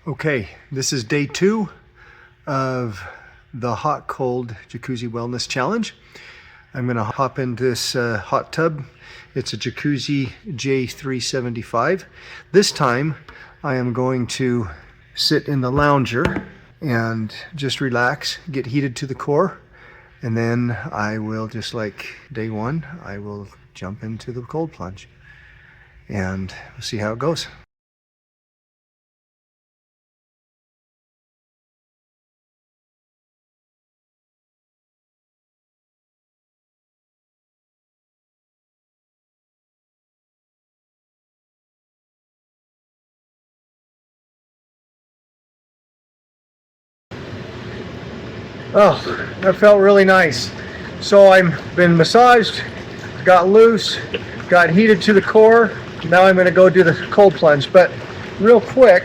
Okay, this is day 2 of the hot cold Jacuzzi Wellness Challenge. I'm going to hop into this hot tub. It's a Jacuzzi J375. This time I am going to sit in the lounger and just relax, get heated to the core, and then I will, just like day 1, I will jump into the cold plunge and we'll see how it goes. Oh, that felt really nice. So I've been massaged, got loose, got heated to the core. Now I'm going to go do the cold plunge. But real quick,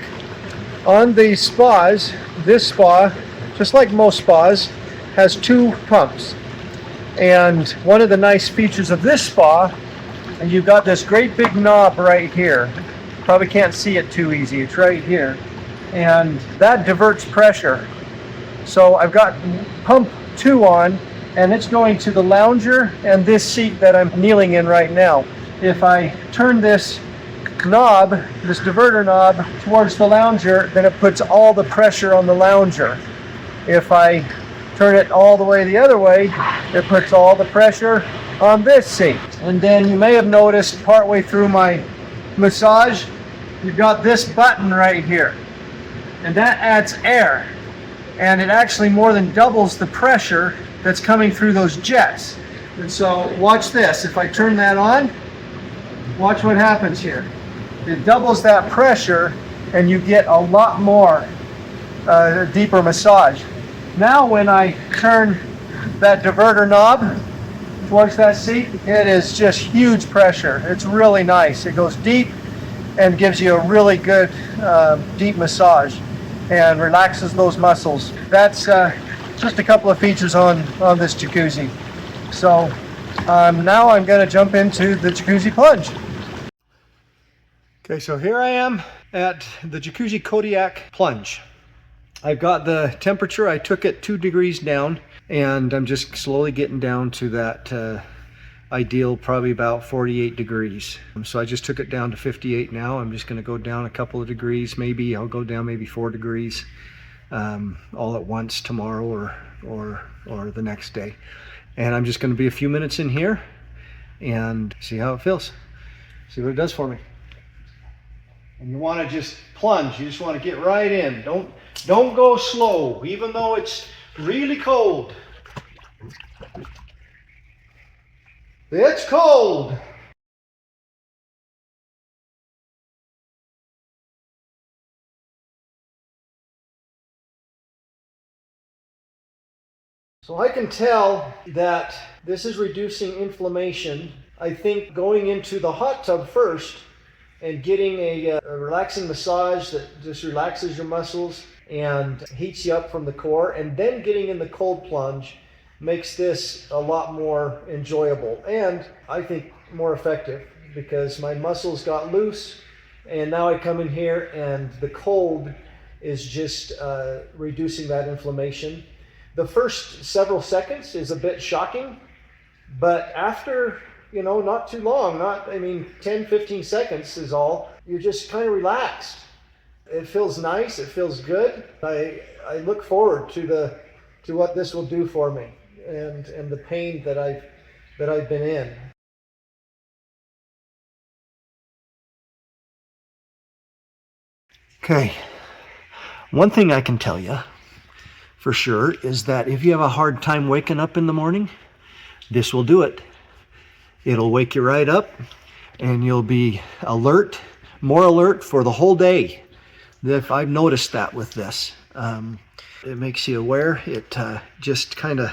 on these spas, this spa, just like most spas, has 2 pumps. And one of the nice features of this spa, and you've got this great big knob right here. Probably can't see it too easy. It's right here. And that diverts pressure. So I've got pump 2 on, and it's going to the lounger and this seat that I'm kneeling in right now. If I turn this knob, this diverter knob, towards the lounger, then it puts all the pressure on the lounger. If I turn it all the way the other way, it puts all the pressure on this seat. And then you may have noticed partway through my massage, you've got this button right here, and that adds air. And it actually more than doubles the pressure that's coming through those jets. And so watch this. If I turn that on, watch what happens here. It doubles that pressure and you get a lot more deeper massage. Now when I turn that diverter knob towards that seat, it is just huge pressure. It's really nice. It goes deep and gives you a really good deep massage and relaxes those muscles. That's just a couple of features on this jacuzzi. So now I'm going to jump into the jacuzzi plunge. Okay, so here I am at the Jacuzzi Kodiak plunge. I've got the temperature, I took it 2 degrees down, and I'm just slowly getting down to that ideal, probably about 48 degrees. So I just took it down to 58 now. I'm just going to go down a couple of degrees. Maybe I'll go down maybe 4 degrees all at once tomorrow or the next day. And I'm just going to be a few minutes in here and see how it feels. See what it does for me. And you want to just plunge. You just want to get right in. Don't go slow, even though it's really cold. It's cold. So I can tell that this is reducing inflammation. I think going into the hot tub first and getting a relaxing massage that just relaxes your muscles and heats you up from the core, and then getting in the cold plunge makes this a lot more enjoyable and I think more effective, because my muscles got loose and now I come in here and the cold is just reducing that inflammation. The first several seconds is a bit shocking, but after, not too long, 10-15 seconds is all, you're just kind of relaxed. It feels nice, it feels good. I look forward to what this will do for me and the pain that I've been in. Okay, one thing I can tell you for sure is that if you have a hard time waking up in the morning, this will do it. It'll wake you right up and you'll be alert, more alert for the whole day. I've noticed that with this. It makes you aware. It just kind of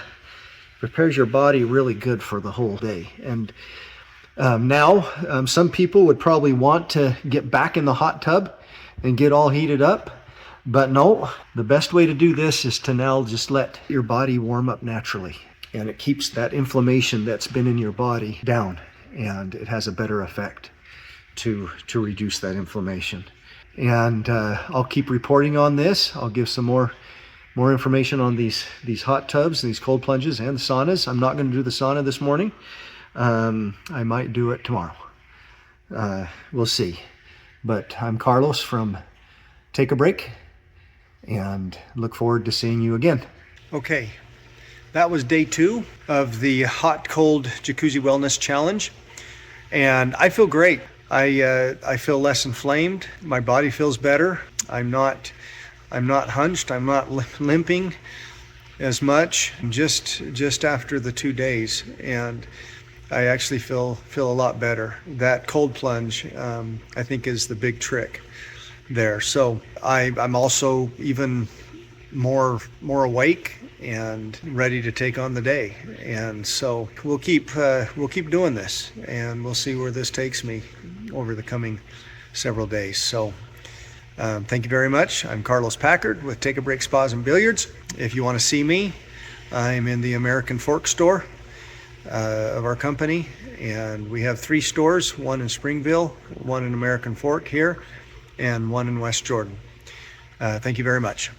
prepares your body really good for the whole day. And now some people would probably want to get back in the hot tub and get all heated up. But no, the best way to do this is to now just let your body warm up naturally. And it keeps that inflammation that's been in your body down. And it has a better effect to reduce that inflammation. and I'll keep reporting on this. I'll give some more information on these hot tubs and these cold plunges and the saunas. I'm not going to do the sauna this morning. I might do it tomorrow. We'll see. But I'm Carlos from Take a Break, and look forward to seeing you again. Okay, that was day 2 of the hot cold jacuzzi wellness challenge, and I feel great. I feel less inflamed. My body feels better. I'm not hunched. I'm not limping as much. Just after the 2 days, and I actually feel a lot better. That cold plunge, I think, is the big trick there. So I'm also even more awake and ready to take on the day. And so we'll keep doing this, and we'll see where this takes me over the coming several days. So thank you very much. I'm Carlos Packard with Take a Break Spas and Billiards. If you want to see me, I'm in the American Fork store of our company, and we have 3 stores, one in Springville, one in American Fork here, and one in West Jordan. Thank you very much.